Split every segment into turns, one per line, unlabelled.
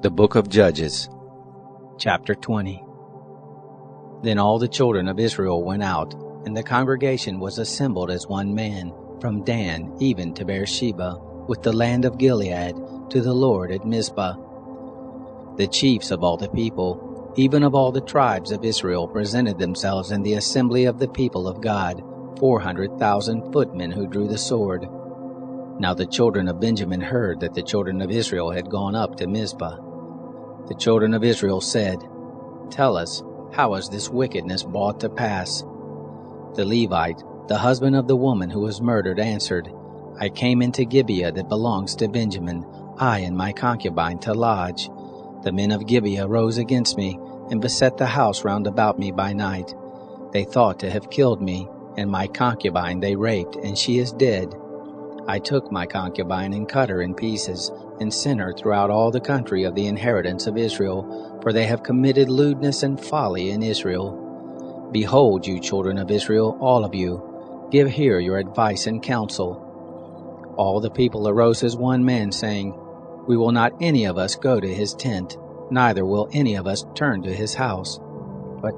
The Book of Judges.
Chapter 20. Then all the children of Israel went out, and the congregation was assembled as one man, from Dan even to Beersheba, with the land of Gilead, to the Lord at Mizpah. The chiefs of all the people, even of all the tribes of Israel, presented themselves in the assembly of the people of God, 400,000 footmen who drew the sword. Now the children of Benjamin heard that the children of Israel had gone up to Mizpah. The children of Israel said, "Tell us, how is this wickedness brought to pass?" The Levite, the husband of the woman who was murdered, answered, "I came into Gibeah that belongs to Benjamin, I and my concubine, to lodge. The men of Gibeah rose against me, and beset the house round about me by night. They thought to have killed me, and my concubine they raped, and she is dead. I took my concubine and cut her in pieces, and sent her throughout all the country of the inheritance of Israel, for they have committed lewdness and folly in Israel. Behold, you children of Israel, all of you, give here your advice and counsel." All the people arose as one man, saying, "We will not any of us go to his tent, neither will any of us turn to his house.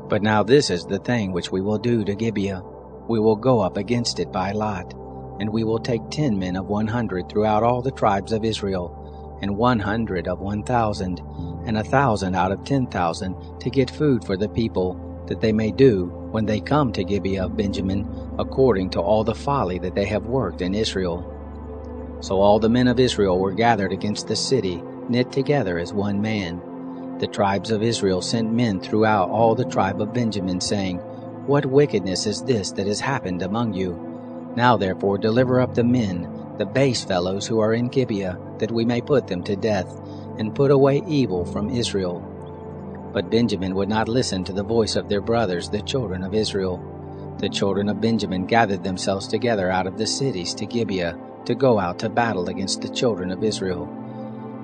But now this is the thing which we will do to Gibeah. We will go up against it by lot, and we will take 10 men of 100 throughout all the tribes of Israel, and 100 of 1,000, and 1,000 out of 10,000, to get food for the people, that they may do, when they come to Gibeah of Benjamin, according to all the folly that they have worked in Israel." So all the men of Israel were gathered against the city, knit together as one man. The tribes of Israel sent men throughout all the tribe of Benjamin, saying, "What wickedness is this that has happened among you? Now therefore deliver up the men, the base fellows who are in Gibeah, that we may put them to death, and put away evil from Israel." But Benjamin would not listen to the voice of their brothers, the children of Israel. The children of Benjamin gathered themselves together out of the cities to Gibeah, to go out to battle against the children of Israel.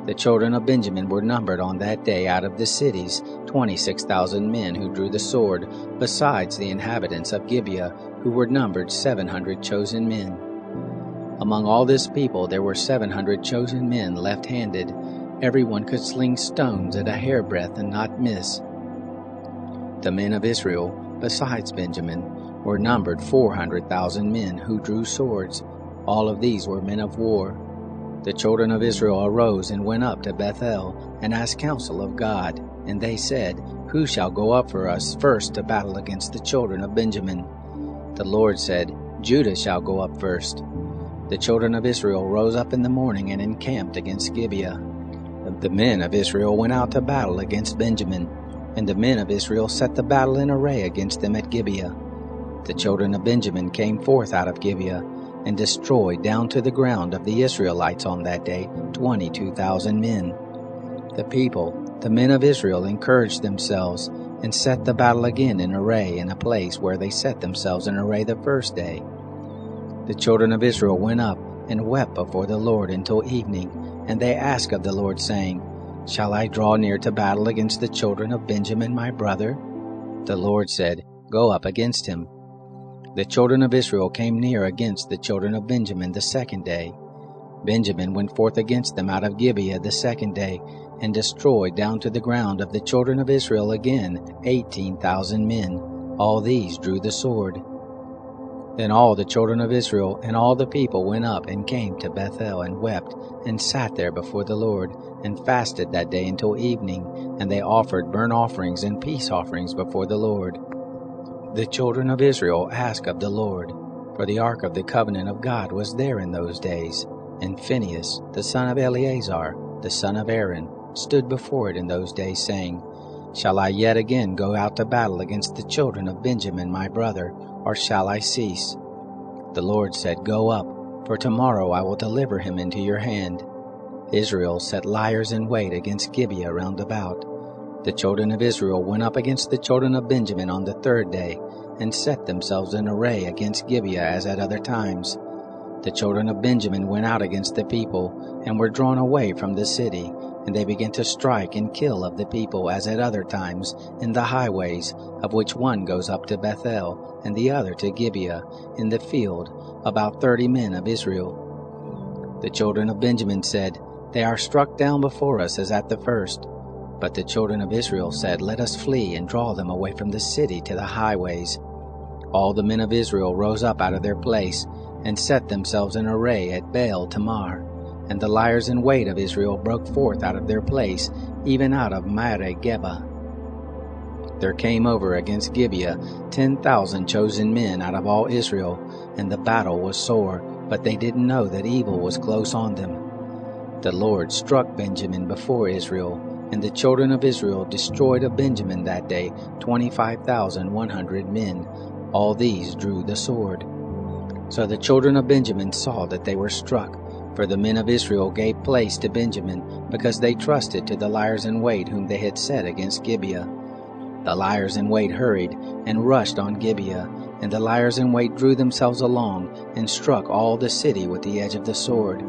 The children of Benjamin were numbered on that day out of the cities, 26,000 men who drew the sword, besides the inhabitants of Gibeah, who were numbered 700 chosen men. Among all this people there were 700 chosen men left-handed. Everyone could sling stones at a hairbreadth and not miss. The men of Israel, besides Benjamin, were numbered 400,000 men who drew swords. All of these were men of war. The children of Israel arose and went up to Bethel, and asked counsel of God. And they said, "Who shall go up for us first to battle against the children of Benjamin?" The Lord said, "Judah shall go up first." The children of Israel rose up in the morning and encamped against Gibeah. The men of Israel went out to battle against Benjamin, and the men of Israel set the battle in array against them at Gibeah. The children of Benjamin came forth out of Gibeah, and destroyed down to the ground of the Israelites on that day 22,000 men. The people, the men of Israel, encouraged themselves, and set the battle again in array in a place where they set themselves in array the first day. The children of Israel went up and wept before the Lord until evening, and they asked of the Lord, saying, "Shall I draw near to battle against the children of Benjamin my brother?" The Lord said, "Go up against him." The children of Israel came near against the children of Benjamin the second day. Benjamin went forth against them out of Gibeah the second day, and destroyed down to the ground of the children of Israel again 18,000 men. All these drew the sword. Then all the children of Israel and all the people went up and came to Bethel, and wept, and sat there before the Lord, and fasted that day until evening, and they offered burnt offerings and peace offerings before the Lord. The children of Israel asked of the Lord, for the ark of the covenant of God was there in those days, and Phinehas, the son of Eleazar, the son of Aaron, stood before it in those days, saying, "Shall I yet again go out to battle against the children of Benjamin my brother, or shall I cease?" The Lord said, "Go up, for tomorrow I will deliver him into your hand." Israel set liers in wait against Gibeah round about. The children of Israel went up against the children of Benjamin on the third day, and set themselves in array against Gibeah as at other times. The children of Benjamin went out against the people, and were drawn away from the city, and they began to strike and kill of the people as at other times in the highways, of which one goes up to Bethel, and the other to Gibeah, in the field, about 30 men of Israel. The children of Benjamin said, They are struck down before us as at the first. But the children of Israel said, Let us flee and draw them away from the city to the highways. All the men of Israel rose up out of their place, and set themselves in array at Baal Tamar. And the liers in wait of Israel broke forth out of their place, even out of Mare-Geba. There came over against Gibeah 10,000 chosen men out of all Israel, and the battle was sore, but they didn't know that evil was close on them. The Lord struck Benjamin before Israel, and the children of Israel destroyed of Benjamin that day 25,100 men. All these drew the sword. So the children of Benjamin saw that they were struck, for the men of Israel gave place to Benjamin, because they trusted to the liers in wait whom they had set against Gibeah. The liers in wait hurried and rushed on Gibeah, and the liers in wait drew themselves along and struck all the city with the edge of the sword.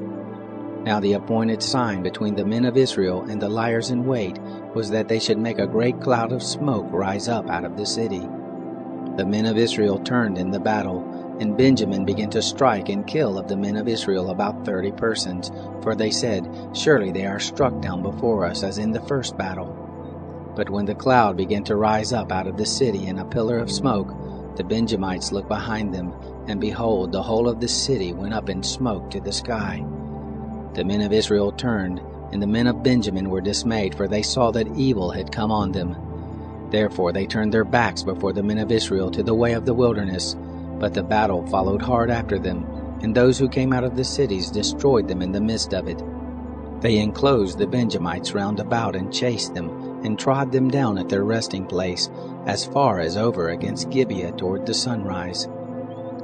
Now the appointed sign between the men of Israel and the liers in wait was that they should make a great cloud of smoke rise up out of the city. The men of Israel turned in the battle, and Benjamin began to strike and kill of the men of Israel about 30 persons, for they said, Surely they are struck down before us as in the first battle. But when the cloud began to rise up out of the city in a pillar of smoke, the Benjamites looked behind them, and behold, the whole of the city went up in smoke to the sky. The men of Israel turned, and the men of Benjamin were dismayed, for they saw that evil had come on them. Therefore they turned their backs before the men of Israel to the way of the wilderness, but the battle followed hard after them, and those who came out of the cities destroyed them in the midst of it. They enclosed the Benjamites round about and chased them, and trod them down at their resting place, as far as over against Gibeah toward the sunrise.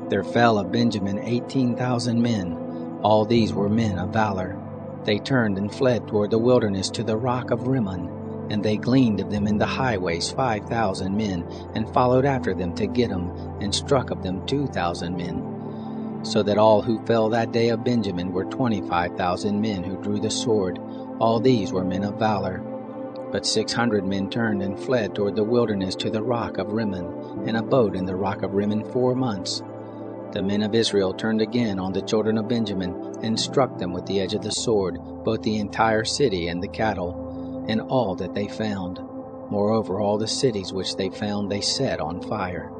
There fell of Benjamin 18,000 men. All these were men of valor. They turned and fled toward the wilderness to the rock of Rimmon, and they gleaned of them in the highways 5,000 men, and followed after them to Gittim, and struck of them 2,000 men. So that all who fell that day of Benjamin were 25,000 men who drew the sword. All these were men of valor. But 600 men turned and fled toward the wilderness to the rock of Rimmon, and abode in the rock of Rimmon 4 months. The men of Israel turned again on the children of Benjamin, and struck them with the edge of the sword, both the entire city and the cattle, and all that they found. Moreover, all the cities which they found they set on fire.